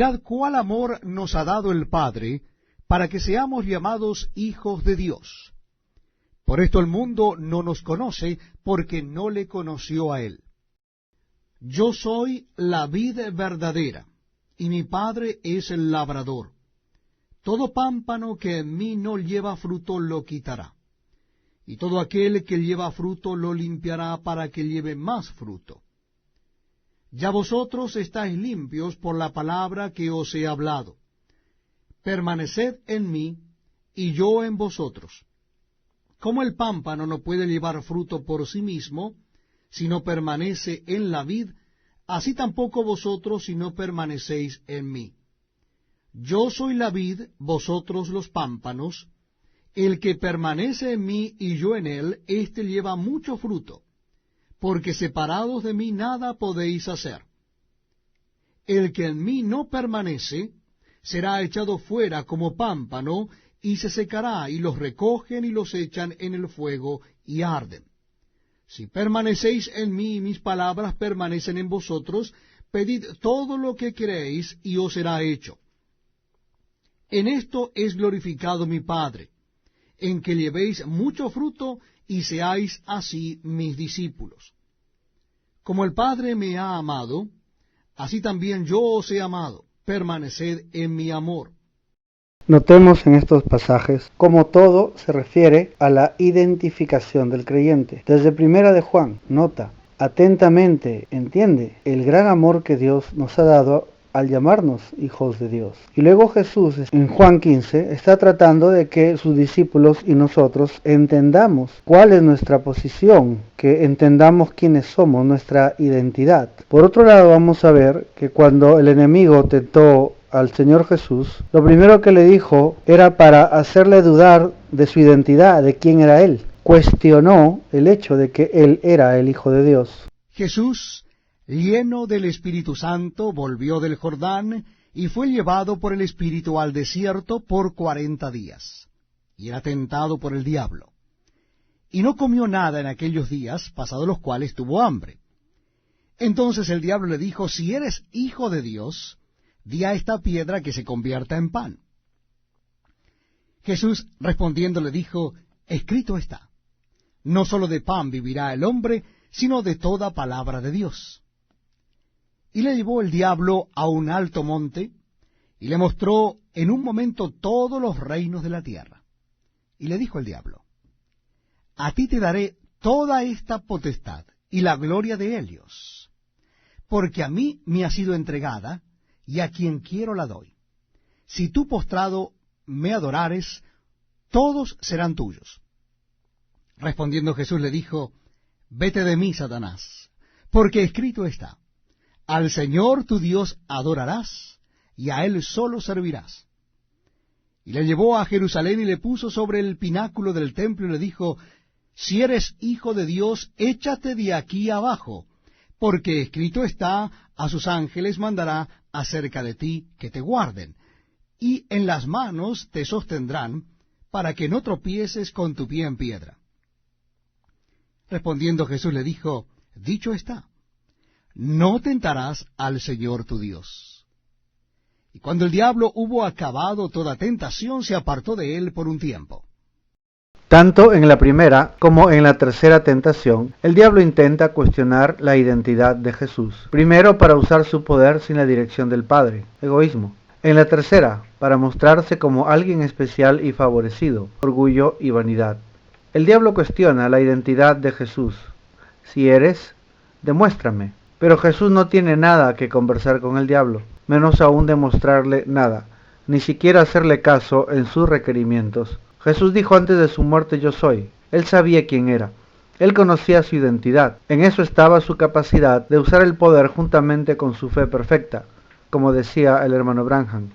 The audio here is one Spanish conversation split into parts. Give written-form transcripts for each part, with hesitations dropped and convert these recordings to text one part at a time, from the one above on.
Mirad cuál amor nos ha dado el Padre, para que seamos llamados hijos de Dios. Por esto el mundo no nos conoce, porque no le conoció a él. Yo soy la vid verdadera, y mi Padre es el labrador. Todo pámpano que en mí no lleva fruto lo quitará, y todo aquel que lleva fruto lo limpiará para que lleve más fruto. Ya vosotros estáis limpios por la palabra que os he hablado. Permaneced en mí, y yo en vosotros. Como el pámpano no puede llevar fruto por sí mismo, si no permanece en la vid, así tampoco vosotros si no permanecéis en mí. Yo soy la vid, vosotros los pámpanos. El que permanece en mí y yo en él, éste lleva mucho fruto, porque separados de mí nada podéis hacer. El que en mí no permanece, será echado fuera como pámpano, y se secará, y los recogen y los echan en el fuego, y arden. Si permanecéis en mí y mis palabras permanecen en vosotros, pedid todo lo que queréis, y os será hecho. En esto es glorificado mi Padre, en que llevéis mucho fruto, y seáis así mis discípulos. Como el Padre me ha amado, así también yo os he amado. Permaneced en mi amor. Notemos en estos pasajes cómo todo se refiere a la identificación del creyente. Desde Primera de Juan, nota, atentamente entiende el gran amor que Dios nos ha dado al llamarnos hijos de Dios. Y luego Jesús en Juan 15 está tratando de que sus discípulos y nosotros entendamos cuál es nuestra posición, que entendamos quiénes somos, nuestra identidad. Por otro lado, vamos a ver que cuando el enemigo tentó al Señor Jesús, lo primero que le dijo era para hacerle dudar de su identidad, de quién era Él. Cuestionó el hecho de que Él era el Hijo de Dios. Jesús, lleno del Espíritu Santo, volvió del Jordán y fue llevado por el Espíritu al desierto por 40 días, y era tentado por el diablo. Y no comió nada en aquellos días, pasados los cuales tuvo hambre. Entonces el diablo le dijo: si eres hijo de Dios, di a esta piedra que se convierta en pan. Jesús respondiendo le dijo: escrito está, no sólo de pan vivirá el hombre, sino de toda palabra de Dios. Y le llevó el diablo a un alto monte, y le mostró en un momento todos los reinos de la tierra. Y le dijo el diablo: a ti te daré toda esta potestad y la gloria de ellos, porque a mí me ha sido entregada, y a quien quiero la doy. Si tú postrado me adorares, todos serán tuyos. Respondiendo Jesús le dijo: vete de mí, Satanás, porque escrito está, al Señor tu Dios adorarás, y a Él solo servirás. Y le llevó a Jerusalén y le puso sobre el pináculo del templo y le dijo: si eres hijo de Dios, échate de aquí abajo, porque escrito está, a sus ángeles mandará acerca de ti que te guarden, y en las manos te sostendrán, para que no tropieces con tu pie en piedra. Respondiendo Jesús le dijo: dicho está, no tentarás al Señor tu Dios. Y cuando el diablo hubo acabado toda tentación, se apartó de él por un tiempo. Tanto en la primera como en la tercera tentación, el diablo intenta cuestionar la identidad de Jesús. Primero, para usar su poder sin la dirección del Padre, egoísmo. En la tercera, para mostrarse como alguien especial y favorecido, orgullo y vanidad. El diablo cuestiona la identidad de Jesús. Si eres, demuéstrame. Pero Jesús no tiene nada que conversar con el diablo, menos aún demostrarle nada, ni siquiera hacerle caso en sus requerimientos. Jesús dijo antes de su muerte: yo soy. Él sabía quién era. Él conocía su identidad. En eso estaba su capacidad de usar el poder juntamente con su fe perfecta, como decía el hermano Branham.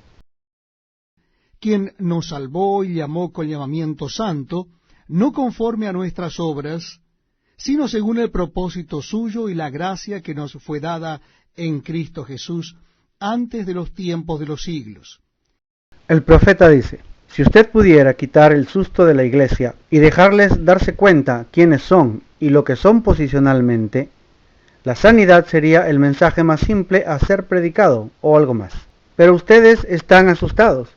Quien nos salvó y llamó con llamamiento santo, no conforme a nuestras obras, sino según el propósito suyo y la gracia que nos fue dada en Cristo Jesús antes de los tiempos de los siglos. El profeta dice: si usted pudiera quitar el susto de la iglesia y dejarles darse cuenta quiénes son y lo que son posicionalmente, la sanidad sería el mensaje más simple a ser predicado, o algo más. Pero ustedes están asustados.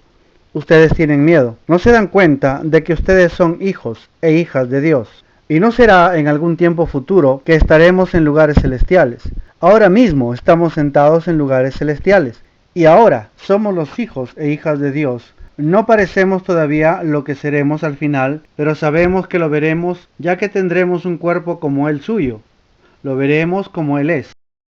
Ustedes tienen miedo. No se dan cuenta de que ustedes son hijos e hijas de Dios. Y no será en algún tiempo futuro que estaremos en lugares celestiales. Ahora mismo estamos sentados en lugares celestiales. Y ahora somos los hijos e hijas de Dios. No parecemos todavía lo que seremos al final, pero sabemos que lo veremos, ya que tendremos un cuerpo como el suyo. Lo veremos como Él es.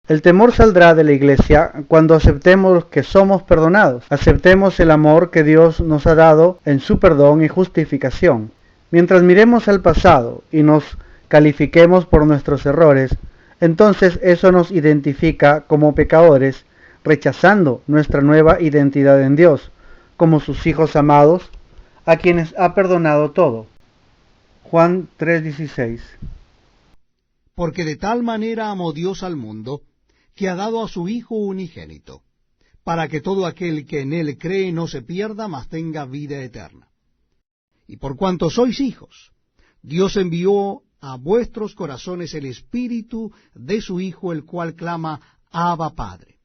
El temor saldrá de la iglesia cuando aceptemos que somos perdonados. Aceptemos el amor que Dios nos ha dado en su perdón y justificación. Mientras miremos al pasado y nos califiquemos por nuestros errores, entonces eso nos identifica como pecadores, rechazando nuestra nueva identidad en Dios, como sus hijos amados, a quienes ha perdonado todo. Juan 3:16. Porque de tal manera amó Dios al mundo, que ha dado a su Hijo unigénito, para que todo aquel que en él cree no se pierda, mas tenga vida eterna. Y por cuanto sois hijos, Dios envió a vuestros corazones el Espíritu de su Hijo, el cual clama, Abba, Padre.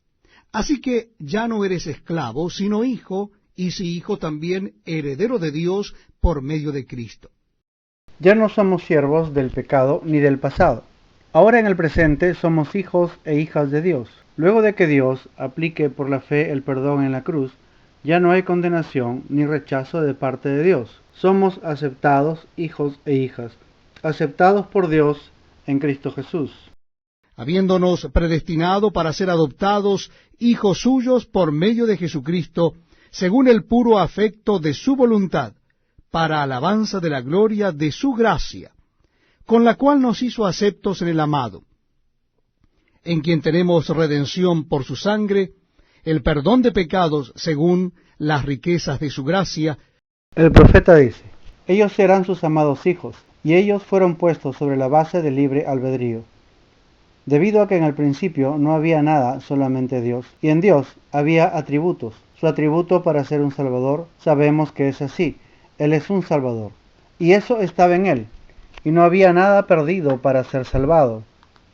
Así que ya no eres esclavo, sino hijo, y si hijo también heredero de Dios por medio de Cristo. Ya no somos siervos del pecado ni del pasado. Ahora en el presente somos hijos e hijas de Dios. Luego de que Dios aplique por la fe el perdón en la cruz, ya no hay condenación ni rechazo de parte de Dios. Somos aceptados hijos e hijas, aceptados por Dios en Cristo Jesús. Habiéndonos predestinado para ser adoptados hijos suyos por medio de Jesucristo, según el puro afecto de su voluntad, para alabanza de la gloria de su gracia, con la cual nos hizo aceptos en el amado, en quien tenemos redención por su sangre, el perdón de pecados según las riquezas de su gracia. El profeta dice, ellos serán sus amados hijos, y ellos fueron puestos sobre la base del libre albedrío. Debido a que en el principio no había nada, solamente Dios, y en Dios había atributos. Su atributo para ser un Salvador, sabemos que es así, Él es un Salvador, y eso estaba en Él, y no había nada perdido para ser salvado.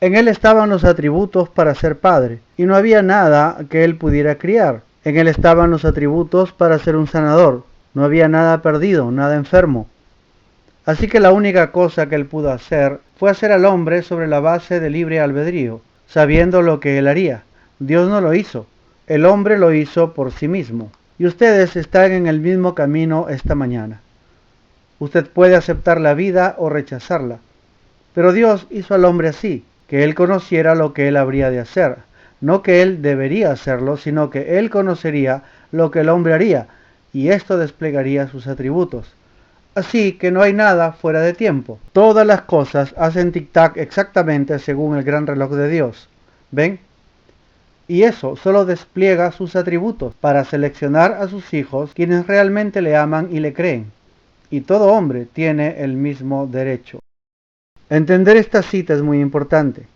En Él estaban los atributos para ser Padre, y no había nada que Él pudiera criar. En Él estaban los atributos para ser un sanador, no había nada perdido, nada enfermo. Así que la única cosa que Él pudo hacer fue hacer al hombre sobre la base del libre albedrío, sabiendo lo que Él haría. Dios no lo hizo, el hombre lo hizo por sí mismo. Y ustedes están en el mismo camino esta mañana. Usted puede aceptar la vida o rechazarla, pero Dios hizo al hombre así, que Él conociera lo que Él habría de hacer. No que Él debería hacerlo, sino que Él conocería lo que el hombre haría, y esto desplegaría sus atributos. Así que no hay nada fuera de tiempo. Todas las cosas hacen tic-tac exactamente según el gran reloj de Dios. ¿Ven? Y eso solo despliega sus atributos para seleccionar a sus hijos, quienes realmente le aman y le creen. Y todo hombre tiene el mismo derecho. Entender esta cita es muy importante.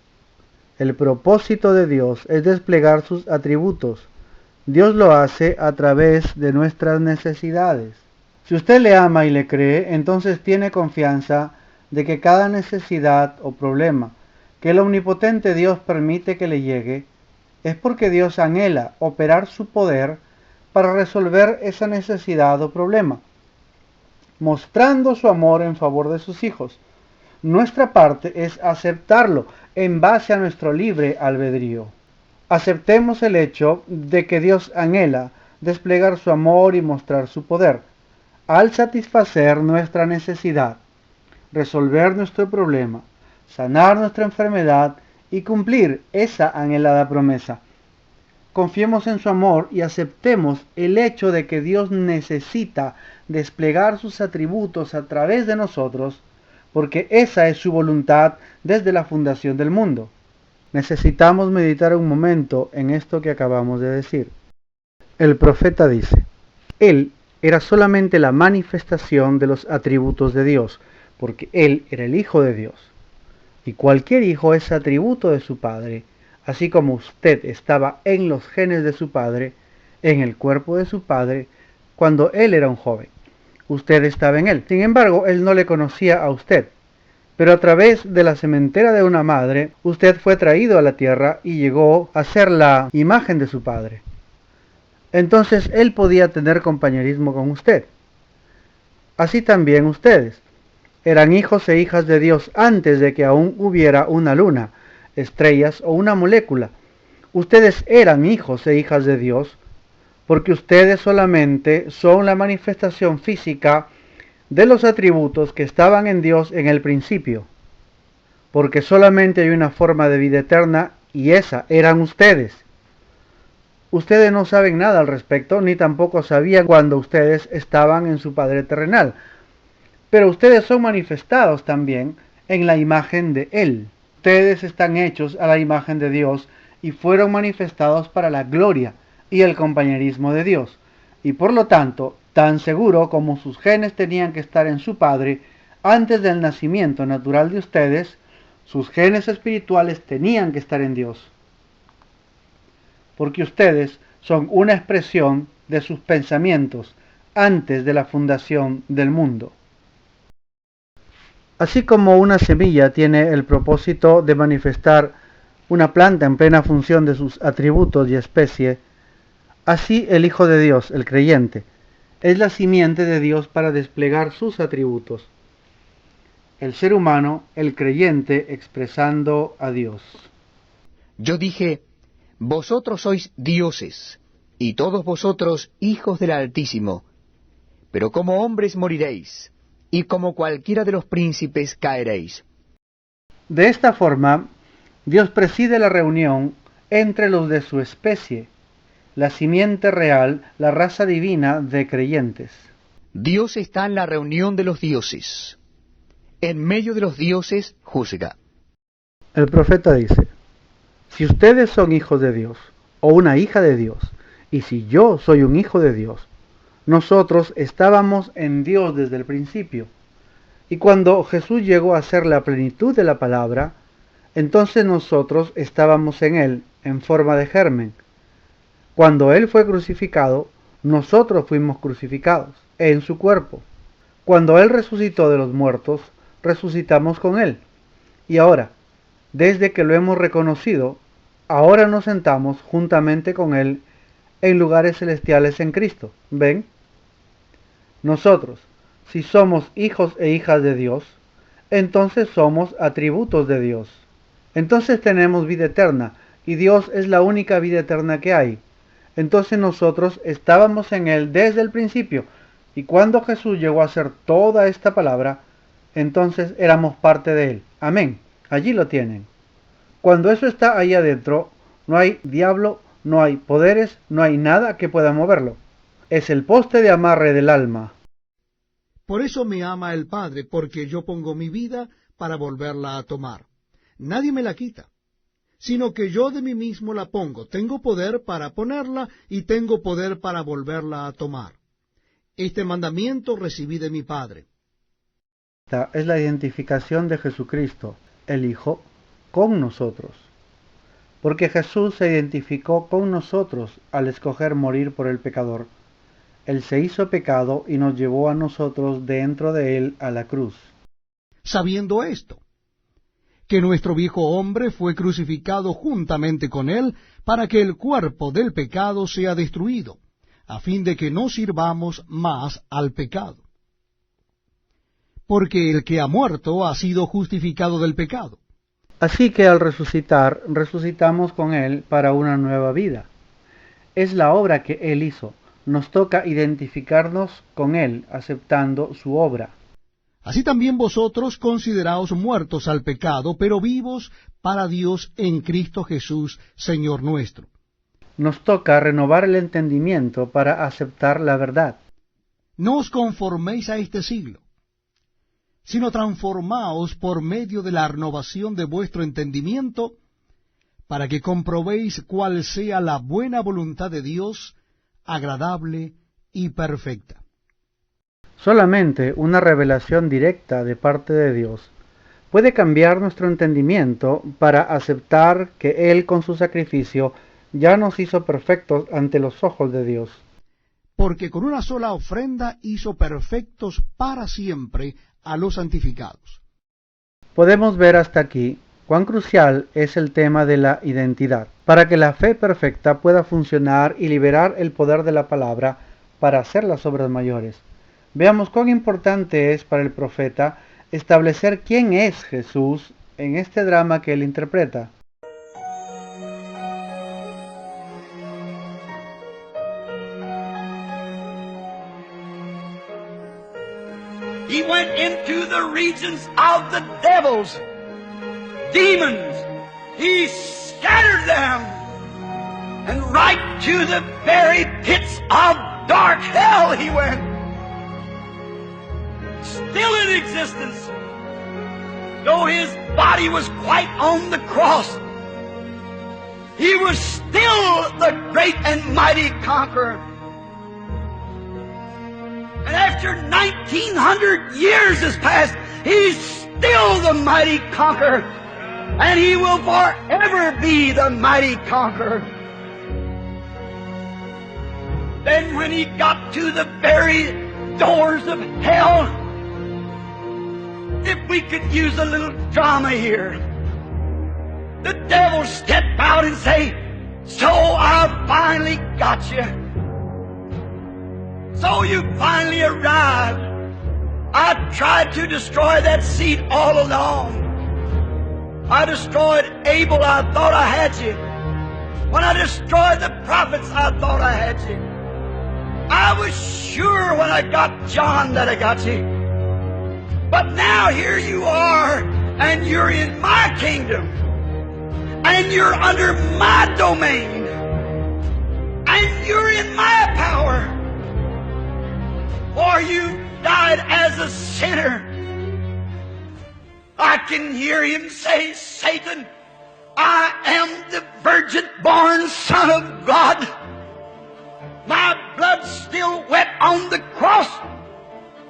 El propósito de Dios es desplegar sus atributos. Dios lo hace a través de nuestras necesidades. Si usted le ama y le cree, entonces tiene confianza de que cada necesidad o problema que el omnipotente Dios permite que le llegue, es porque Dios anhela operar su poder para resolver esa necesidad o problema, mostrando su amor en favor de sus hijos. Nuestra parte es aceptarlo en base a nuestro libre albedrío. Aceptemos el hecho de que Dios anhela desplegar su amor y mostrar su poder, al satisfacer nuestra necesidad, resolver nuestro problema, sanar nuestra enfermedad y cumplir esa anhelada promesa. Confiemos en su amor y aceptemos el hecho de que Dios necesita desplegar sus atributos a través de nosotros, porque esa es su voluntad desde la fundación del mundo. Necesitamos meditar un momento en esto que acabamos de decir. El profeta dice, Él era solamente la manifestación de los atributos de Dios, porque Él era el Hijo de Dios. Y cualquier hijo es atributo de su padre, así como usted estaba en los genes de su padre, en el cuerpo de su padre, cuando él era un joven. Usted estaba en él. Sin embargo, él no le conocía a usted. Pero a través de la sementera de una madre, usted fue traído a la tierra y llegó a ser la imagen de su padre. entonces Él podía tener compañerismo con usted. Así también ustedes eran hijos e hijas de Dios antes de que aún hubiera una luna, estrellas o una molécula. Ustedes eran hijos e hijas de Dios porque ustedes solamente son la manifestación física de los atributos que estaban en Dios en el principio, porque solamente hay una forma de vida eterna y esa eran ustedes. Ustedes no saben nada al respecto, ni tampoco sabían cuando ustedes estaban en su Padre terrenal, pero ustedes son manifestados también en la imagen de Él. Ustedes están hechos a la imagen de Dios y fueron manifestados para la gloria y el compañerismo de Dios, y por lo tanto, tan seguro como sus genes tenían que estar en su Padre antes del nacimiento natural de ustedes, sus genes espirituales tenían que estar en Dios, porque ustedes son una expresión de sus pensamientos antes de la fundación del mundo. Así como una semilla tiene el propósito de manifestar una planta en plena función de sus atributos y especie, así el Hijo de Dios, el creyente, es la simiente de Dios para desplegar sus atributos. El ser humano, el creyente, expresando a Dios. Yo dije, vosotros sois dioses, y todos vosotros hijos del Altísimo, pero como hombres moriréis, y como cualquiera de los príncipes caeréis. De esta forma, Dios preside la reunión entre los de su especie, la simiente real, la raza divina de creyentes. Dios está en la reunión de los dioses. En medio de los dioses juzga. El profeta dice, si ustedes son hijos de Dios, o una hija de Dios, y si yo soy un hijo de Dios, nosotros estábamos en Dios desde el principio. Y cuando Jesús llegó a ser la plenitud de la palabra, entonces nosotros estábamos en Él, en forma de germen. Cuando Él fue crucificado, nosotros fuimos crucificados en su cuerpo. Cuando Él resucitó de los muertos, resucitamos con Él. Y ahora, desde que lo hemos reconocido, ahora nos sentamos juntamente con Él en lugares celestiales en Cristo. ¿Ven? Nosotros, si somos hijos e hijas de Dios, entonces somos atributos de Dios. Entonces tenemos vida eterna, y Dios es la única vida eterna que hay. Entonces nosotros estábamos en Él desde el principio, y cuando Jesús llegó a ser toda esta palabra, entonces éramos parte de Él. Amén. Allí lo tienen. Cuando eso está ahí adentro, no hay diablo, no hay poderes, no hay nada que pueda moverlo. Es el poste de amarre del alma. Por eso me ama el Padre, porque yo pongo mi vida para volverla a tomar. Nadie me la quita, sino que yo de mí mismo la pongo. Tengo poder para ponerla y tengo poder para volverla a tomar. Este mandamiento recibí de mi Padre. Esta es la identificación de Jesucristo, el Hijo, con nosotros. Porque Jesús se identificó con nosotros al escoger morir por el pecador. Él se hizo pecado y nos llevó a nosotros dentro de Él a la cruz. Sabiendo esto, que nuestro viejo hombre fue crucificado juntamente con Él para que el cuerpo del pecado sea destruido, a fin de que no sirvamos más al pecado. Porque el que ha muerto ha sido justificado del pecado. Así que al resucitar, resucitamos con Él para una nueva vida. Es la obra que Él hizo. Nos toca identificarnos con Él, aceptando su obra. Así también vosotros consideraos muertos al pecado, pero vivos para Dios en Cristo Jesús, Señor nuestro. Nos toca renovar el entendimiento para aceptar la verdad. No os conforméis a este siglo, sino transformaos por medio de la renovación de vuestro entendimiento, para que comprobéis cuál sea la buena voluntad de Dios, agradable y perfecta. Solamente una revelación directa de parte de Dios puede cambiar nuestro entendimiento para aceptar que Él con su sacrificio ya nos hizo perfectos ante los ojos de Dios. Porque con una sola ofrenda hizo perfectos para siempre a los santificados. Podemos ver hasta aquí Cuán crucial es el tema de la identidad, para que la fe perfecta pueda funcionar y liberar el poder de la palabra para hacer las obras mayores. Veamos cuán importante es para el profeta establecer quién es Jesús en este drama que él interpreta. He went into the regions of the devils, demons. He scattered them, and right to the very pits of dark hell he went. Still in existence, though his body was quite on the cross, he was still the great and mighty conqueror. And after 1900 years has passed, he's still the mighty conqueror. And he will forever be the mighty conqueror. Then when he got to the very doors of hell, if we could use a little drama here, the devil stepped out and say, "So I finally got you. So you finally arrived. I tried to destroy that seed all along. I destroyed Abel, I thought I had you. When I destroyed the prophets, I thought I had you. I was sure when I got John that I got you. But now here you are, and you're in my kingdom, and you're under my domain, and you're in my power. For you died as a sinner." I can hear him say, "Satan, I am the virgin-born Son of God. My blood's still wet on the cross.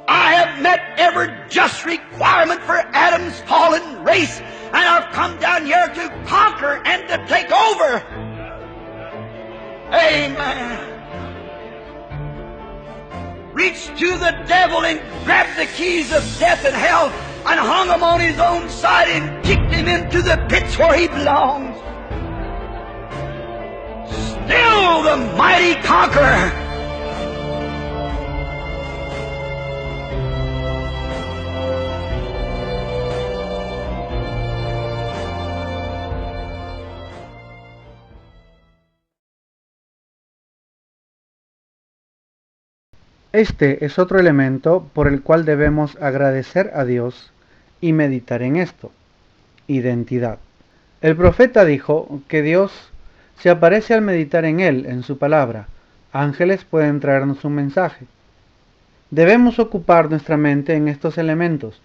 I have met every just requirement for Adam's fallen race, and I've come down here to conquer and to take over." Amen. Reached to the devil and grabbed the keys of death and hell and hung him on his own side and kicked him into the pits where he belongs. Still the mighty conqueror. Este es otro elemento por el cual debemos agradecer a Dios y meditar en esto: identidad. El profeta dijo que Dios se aparece al meditar en Él, en su palabra. Ángeles pueden traernos un mensaje. Debemos ocupar nuestra mente en estos elementos.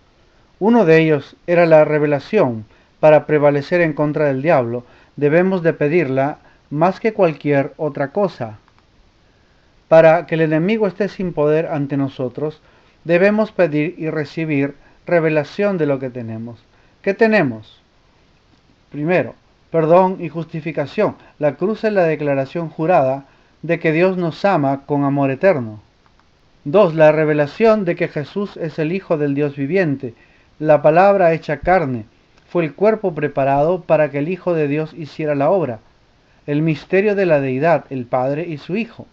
Uno de ellos era la revelación. Para prevalecer en contra del diablo, debemos de pedirla más que cualquier otra cosa. Para que el enemigo esté sin poder ante nosotros, debemos pedir y recibir revelación de lo que tenemos. ¿Qué tenemos? Primero, perdón y justificación. La cruz es la declaración jurada de que Dios nos ama con amor eterno. 2. La revelación de que Jesús es el Hijo del Dios viviente. La palabra hecha carne fue el cuerpo preparado para que el Hijo de Dios hiciera la obra. El misterio de la deidad, el Padre y su Hijo.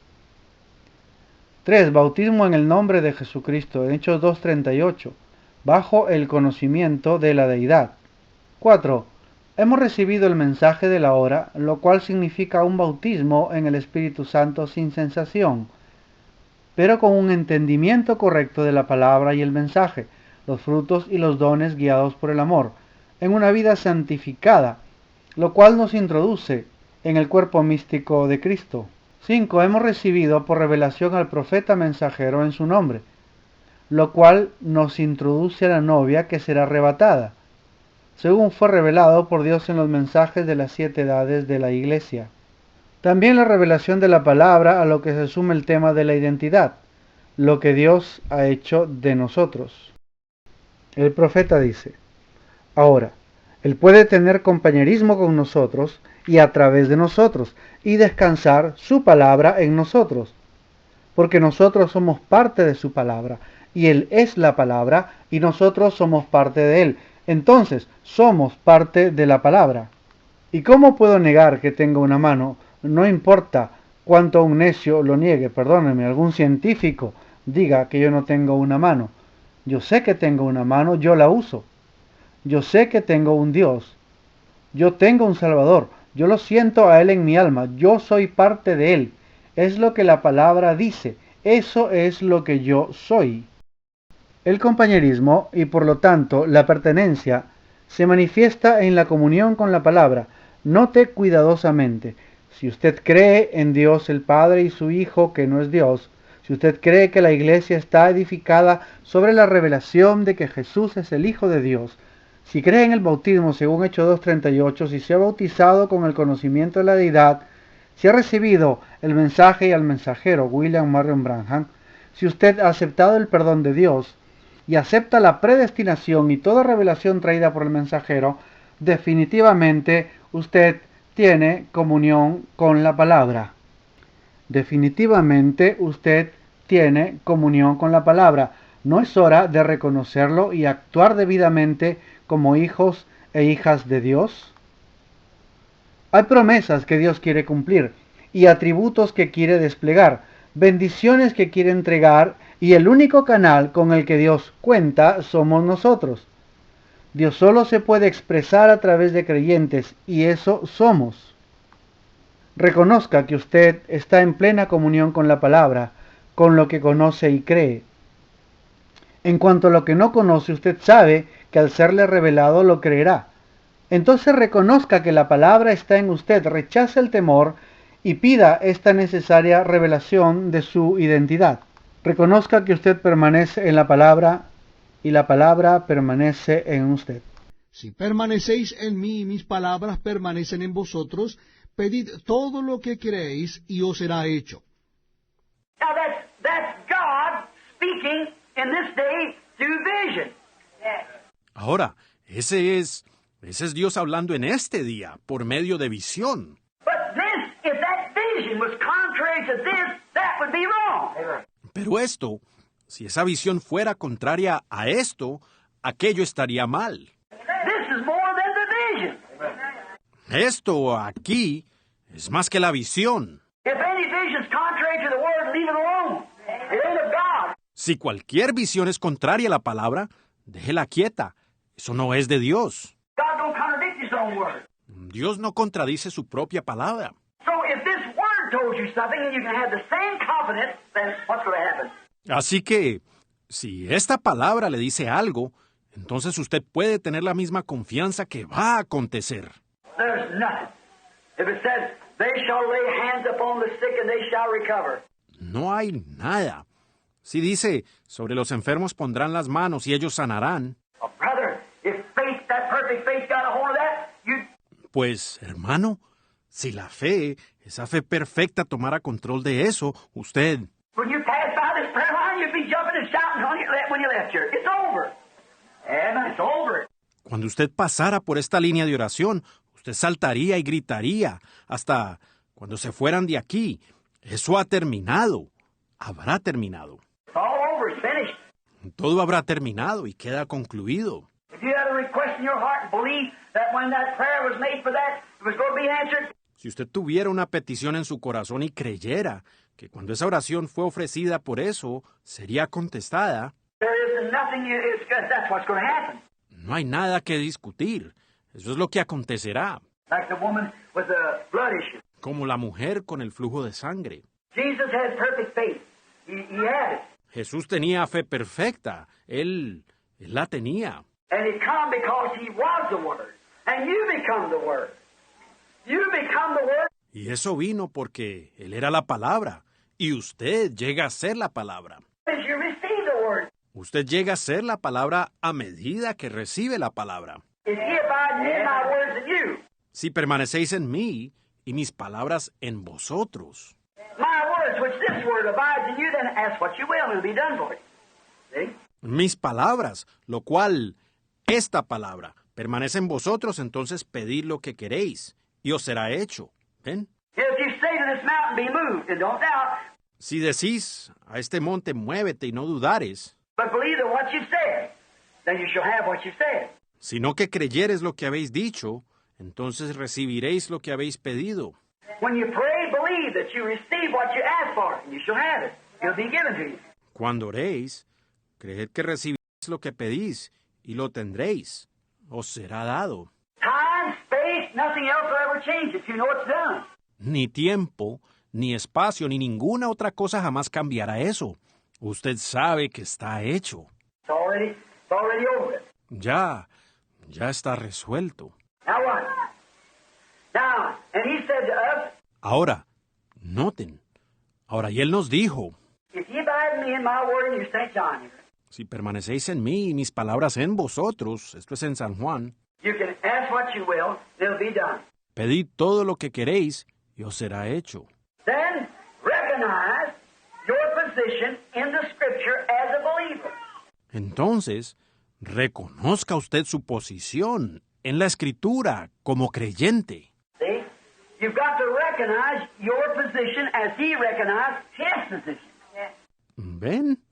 3. Bautismo en el nombre de Jesucristo, en Hechos 2:38, bajo el conocimiento de la deidad. 4. Hemos recibido el mensaje de la hora, lo cual significa un bautismo en el Espíritu Santo sin sensación, pero con un entendimiento correcto de la palabra y el mensaje, los frutos y los dones guiados por el amor, en una vida santificada, lo cual nos introduce en el cuerpo místico de Cristo. 5. Hemos recibido por revelación al profeta mensajero en su nombre, lo cual nos introduce a la novia que será arrebatada, según fue revelado por Dios en los mensajes de las 7 edades de la Iglesia. También la revelación de la palabra, a lo que se suma el tema de la identidad, lo que Dios ha hecho de nosotros. El profeta dice: ahora, Él puede tener compañerismo con nosotros y a través de nosotros, y descansar su palabra en nosotros, porque nosotros somos parte de su palabra, y Él es la palabra, y nosotros somos parte de Él. entonces somos parte de la palabra. ¿Y cómo puedo negar que tengo una mano? No importa cuánto un necio lo niegue, perdónenme, algún científico diga que yo no tengo una mano. Yo sé que tengo una mano, yo la uso. Yo sé que tengo un Dios. Yo tengo un Salvador. Yo lo siento a Él en mi alma. Yo soy parte de Él. Es lo que la palabra dice. Eso es lo que yo soy. El compañerismo y por lo tanto la pertenencia se manifiesta en la comunión con la palabra. Note cuidadosamente. Si usted cree en Dios el Padre y su Hijo que no es Dios, si usted cree que la iglesia está edificada sobre la revelación de que Jesús es el Hijo de Dios, si cree en el bautismo según Hechos 2:38, si se ha bautizado con el conocimiento de la deidad, si ha recibido el mensaje y al mensajero William Marion Branham, si usted ha aceptado el perdón de Dios y acepta la predestinación y toda revelación traída por el mensajero, definitivamente usted tiene comunión con la palabra. Definitivamente usted tiene comunión con la palabra. ¿No es hora de reconocerlo y actuar debidamente como hijos e hijas de Dios? Hay promesas que Dios quiere cumplir y atributos que quiere desplegar, bendiciones que quiere entregar, y el único canal con el que Dios cuenta somos nosotros. Dios solo se puede expresar a través de creyentes, y eso somos. Reconozca que usted está en plena comunión con la palabra, con lo que conoce y cree. En cuanto a lo que no conoce, usted sabe que al serle revelado lo creerá. Entonces reconozca que la palabra está en usted, rechace el temor y pida esta necesaria revelación de su identidad. Reconozca que usted permanece en la palabra y la palabra permanece en usted. Si permanecéis en mí y mis palabras permanecen en vosotros, pedid todo lo que queréis y os será hecho. Now that's God speaking in this day through vision. Ahora, ese es Dios hablando en este día por medio de visión. But this, if that vision was contrary to this, that would be wrong. Pero esto, si esa visión fuera contraria a esto, aquello estaría mal. This is more than the vision. Esto aquí es más que la visión. If any vision's contrary to the word, leave it alone. It ain't of God. Si cualquier visión es contraria a la palabra, déjela quieta. Eso no es de Dios. God don't contradict his own word. Dios no contradice su propia palabra. So if this word told you something and you can have the same confidence, then what's going to happen? Así que, si esta palabra le dice algo, entonces usted puede tener la misma confianza que va a acontecer. There's nothing. If it says, they shall lay hands upon the sick and they shall recover. No hay nada. Si dice, sobre los enfermos pondrán las manos y ellos sanarán. Oh, brother, if faith, that perfect faith got a hold of that, Pues, hermano, si la fe, esa fe perfecta tomara control de eso, usted... when you pass by this prayer line, you'd be jumping and shouting when you left here. It's over. Amen, it's over. Cuando usted pasara por esta línea de oración, usted saltaría y gritaría hasta cuando se fueran de aquí. Eso ha terminado. Habrá terminado. It's all over. It's finished. Todo habrá terminado y queda concluido. If you had a request in your heart and believe that when that prayer was made for that, it was going to be answered, Si usted tuviera una petición en su corazón y creyera que cuando esa oración fue ofrecida por eso, sería contestada, there isn't nothing. That's what's going to happen. no hay nada que discutir. Eso es lo que acontecerá. Like the woman with the blood issue. Como la mujer con el flujo de sangre. Jesus had perfect faith. He had it. Jesús tenía fe perfecta. Él la tenía. And it come because he was the Word. And you become the Word. You become the Word. Y eso vino porque Él era la palabra. Y usted llega a ser la palabra. As you receive the Word. Usted llega a ser la palabra a medida que recibe la palabra. If ye abide in me, my words in you. Si permanecéis en mí y mis palabras en vosotros. My words, which this word abides in you, then ask what you will, and it'll be done for you. See? Mis palabras, lo cual, esta palabra, permanece en vosotros, entonces pedid lo que queréis, y os será hecho. ¿Ven? If you say to this mountain, be moved, and don't doubt, Si decís a este monte, muévete y no dudares, but believe that what you said, then you shall have what you said. sino que creyereis lo que habéis dicho, entonces recibiréis lo que habéis pedido. When you pray, believe that you receive what you ask for, and you shall have it. It'll be given to you. Cuando oréis, creed que recibiréis lo que pedís, y lo tendréis, os será dado. Time, space, nothing else will ever change it. You know it's done. Ni tiempo, ni espacio, ni ninguna otra cosa jamás cambiará eso. Usted sabe que está hecho. It's already over. Ya está resuelto. Now what? Now, and he said to us, Ahora, noten. Ahora, y él nos dijo, if ye abide in me and my word in you, St. John here, si permanecéis en mí y mis palabras en vosotros, esto es en San Juan, you can ask what you will, it'll be done. pedid todo lo que queréis y os será hecho. Then recognize your position in the Scripture as a believer. Entonces, reconozca usted su posición en la Escritura como creyente. See? You've got to recognize your position as he recognized his position. ¿Ven?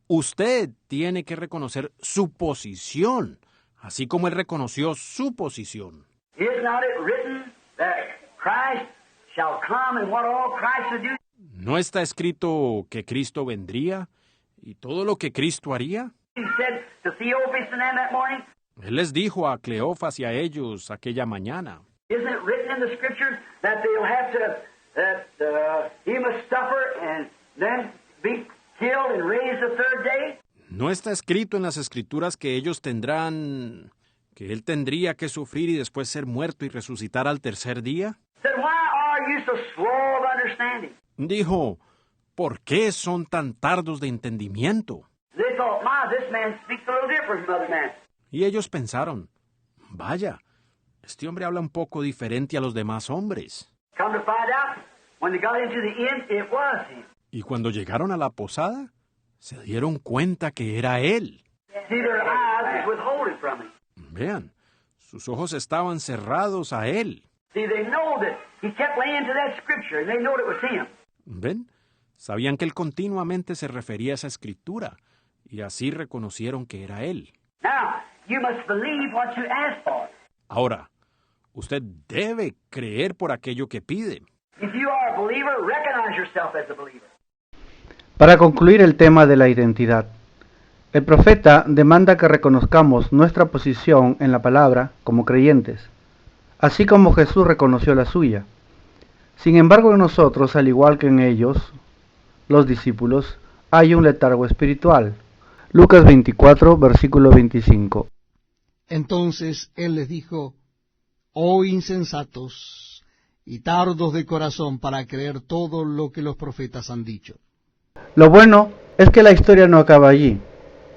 Usted tiene que reconocer su posición, así como él reconoció su posición. Is not it written that Christ shall come and what all Christ will do? ¿No está escrito que Cristo vendría y todo lo que Cristo haría? He said to Theophilus and them that morning, Él les dijo a Cleofas y a ellos aquella mañana. isn't it written in the Scriptures that they'll have to, that he must suffer and then be killed and raised the third day? ¿No está escrito en las Escrituras que ellos tendrán, que él tendría que sufrir y después ser muerto y resucitar al tercer día? Said, why are you so slow of understanding? Dijo, ¿por qué son tan tardos de entendimiento? They thought, this man speaks a little different from other men. Y ellos pensaron, vaya, este hombre habla un poco diferente a los demás hombres. Come to find out, when they got into the inn, it was him. Y cuando llegaron a la posada, se dieron cuenta que era él. See, their eyes was withholding from him. Vean, sus ojos estaban cerrados a él. See, they know that he kept laying to that Scripture, and they know it was him. ¿Ven? Sabían que él continuamente se refería a esa escritura, y así reconocieron que era él. Now, you must believe what you ask for. Ahora, usted debe creer por aquello que pide. If you are a believer, recognize yourself as a believer. Para concluir el tema de la identidad, el profeta demanda que reconozcamos nuestra posición en la palabra como creyentes, así como Jesús reconoció la suya. Sin embargo, en nosotros, al igual que en ellos, los discípulos, hay un letargo espiritual. Lucas 24, versículo 25. Entonces él les dijo, oh insensatos y tardos de corazón para creer todo lo que los profetas han dicho. Lo bueno es que la historia no acaba allí,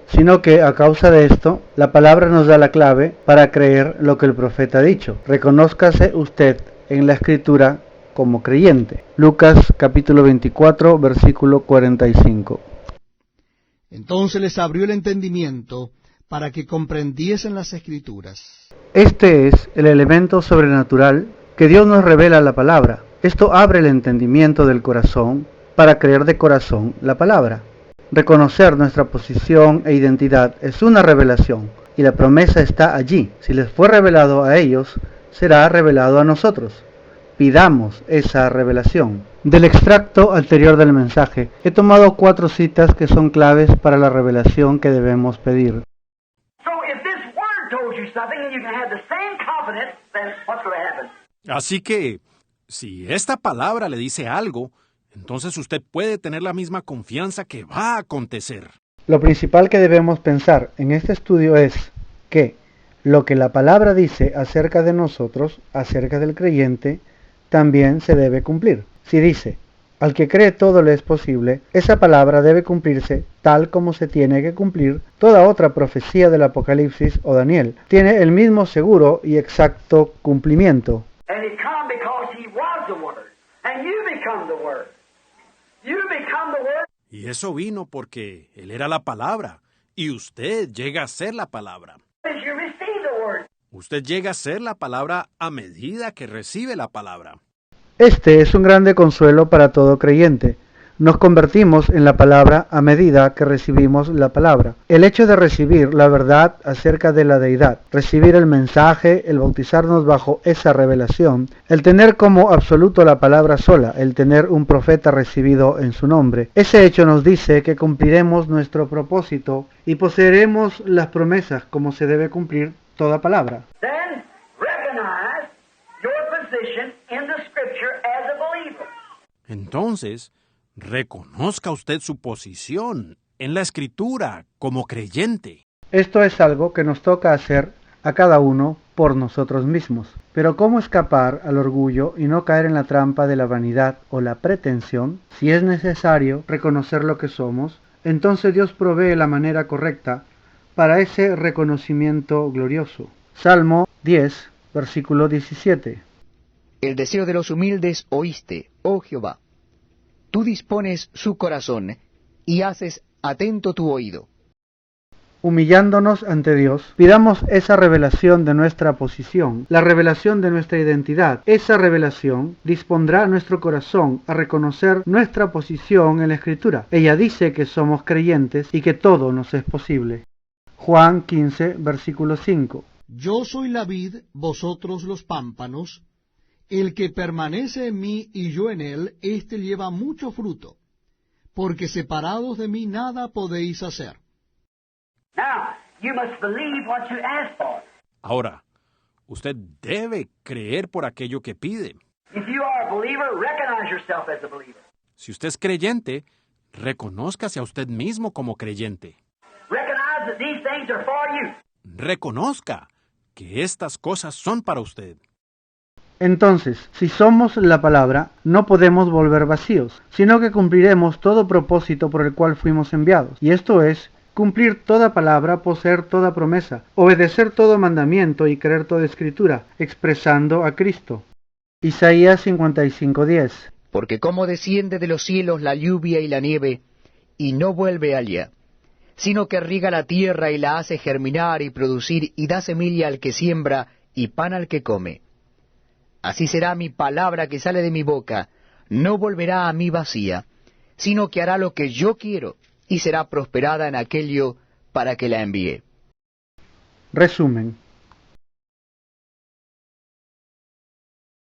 sino que a causa de esto, la palabra nos da la clave para creer lo que el profeta ha dicho. Reconózcase usted en la escritura como creyente. Lucas capítulo 24, versículo 45. Entonces les abrió el entendimiento para que comprendiesen las Escrituras. Este es el elemento sobrenatural que Dios nos revela la palabra. Esto abre el entendimiento del corazón para creer de corazón la palabra. Reconocer nuestra posición e identidad es una revelación, y la promesa está allí. Si les fue revelado a ellos, será revelado a nosotros. Pidamos esa revelación. Del extracto anterior del mensaje, he tomado 4 citas que son claves para la revelación que debemos pedir. So if this word told you something and you can have the same confidence, then what's going to happen? Así que, si esta palabra le dice algo, entonces usted puede tener la misma confianza que va a acontecer. Lo principal que debemos pensar en este estudio es que lo que la palabra dice acerca de nosotros, acerca del creyente, también se debe cumplir. Si dice, al que cree todo le es posible, esa palabra debe cumplirse tal como se tiene que cumplir toda otra profecía del Apocalipsis o Daniel. Tiene el mismo seguro y exacto cumplimiento. And he come because he was the Word. And you become the Word. You become the Word. Y eso vino porque él era la palabra, y usted llega a ser la palabra. As you receive the Word. Usted llega a ser la palabra a medida que recibe la palabra. Este es un grande consuelo para todo creyente. Nos convertimos en la palabra a medida que recibimos la palabra. El hecho de recibir la verdad acerca de la deidad, recibir el mensaje, el bautizarnos bajo esa revelación, el tener como absoluto la palabra sola, el tener un profeta recibido en su nombre, ese hecho nos dice que cumpliremos nuestro propósito y poseeremos las promesas como se debe cumplir toda palabra. Then recognize your position in the Scripture as a believer. Entonces, reconozca usted su posición en la Escritura como creyente. Esto es algo que nos toca hacer a cada uno por nosotros mismos. Pero ¿cómo escapar al orgullo y no caer en la trampa de la vanidad o la pretensión? Si es necesario reconocer lo que somos, entonces Dios provee la manera correcta para ese reconocimiento glorioso. Salmo 10, versículo 17. El deseo de los humildes oíste, oh Jehová. Tú dispones su corazón y haces atento tu oído. Humillándonos ante Dios, pidamos esa revelación de nuestra posición, la revelación de nuestra identidad. Esa revelación dispondrá nuestro corazón a reconocer nuestra posición en la Escritura. Ella dice que somos creyentes y que todo nos es posible. Juan 15, versículo 5. Yo soy la vid, vosotros los pámpanos. El que permanece en mí y yo en él, éste lleva mucho fruto, porque separados de mí nada podéis hacer. Now, you must believe what you ask for. Ahora, usted debe creer por aquello que pide. If you are a believer, recognize yourself as a believer. Si usted es creyente, reconózcase a usted mismo como creyente. Recognize that these things are for you. Reconozca que estas cosas son para usted. Entonces, si somos la palabra, no podemos volver vacíos, sino que cumpliremos todo propósito por el cual fuimos enviados. Y esto es, cumplir toda palabra, poseer toda promesa, obedecer todo mandamiento y creer toda escritura, expresando a Cristo. Isaías 55:10. Porque como desciende de los cielos la lluvia y la nieve, y no vuelve allá, sino que riega la tierra y la hace germinar y producir, y da semilla al que siembra, y pan al que come. Así será mi palabra que sale de mi boca, no volverá a mí vacía, sino que hará lo que yo quiero, y será prosperada en aquello para que la envíe. Resumen.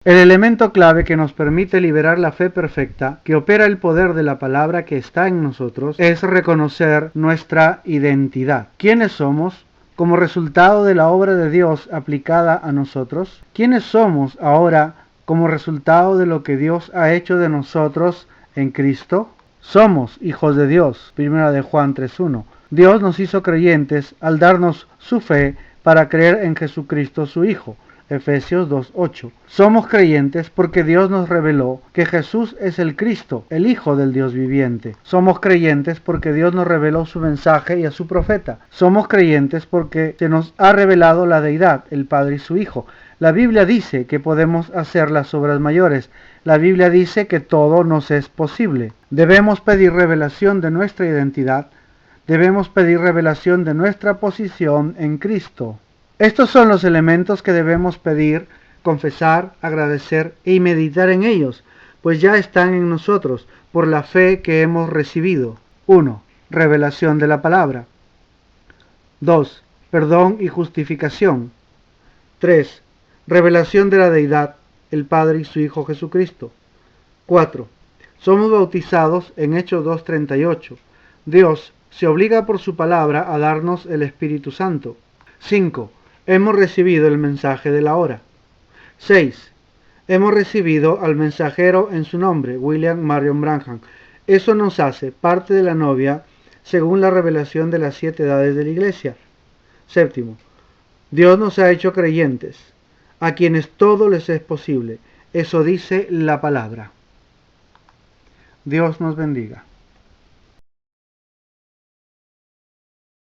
El elemento clave que nos permite liberar la fe perfecta, que opera el poder de la palabra que está en nosotros, es reconocer nuestra identidad. ¿Quiénes somos? Como resultado de la obra de Dios aplicada a nosotros. ¿Quiénes somos ahora como resultado de lo que Dios ha hecho de nosotros en Cristo? Somos hijos de Dios, 1 de Juan 3:1. Dios nos hizo creyentes al darnos su fe para creer en Jesucristo su Hijo, Efesios 2:8. Somos creyentes porque Dios nos reveló que Jesús es el Cristo, el Hijo del Dios viviente. Somos creyentes porque Dios nos reveló su mensaje y a su profeta. Somos creyentes porque se nos ha revelado la deidad, el Padre y su Hijo. La Biblia dice que podemos hacer las obras mayores. La Biblia dice que todo nos es posible. Debemos pedir revelación de nuestra identidad. Debemos pedir revelación de nuestra posición en Cristo. Estos son los elementos que debemos pedir, confesar, agradecer y meditar en ellos, pues ya están en nosotros por la fe que hemos recibido. 1. Revelación de la palabra. 2. Perdón y justificación. 3. Revelación de la deidad, el Padre y su Hijo Jesucristo. 4. Somos bautizados en Hechos 2:38. Dios se obliga por su palabra a darnos el Espíritu Santo. 5. Hemos recibido el mensaje de la hora. 6. Hemos recibido al mensajero en su nombre, William Marion Branham. Eso nos hace parte de la novia según la revelación de las 7 edades de la Iglesia. 7. Dios nos ha hecho creyentes, a quienes todo les es posible. Eso dice la palabra. Dios nos bendiga.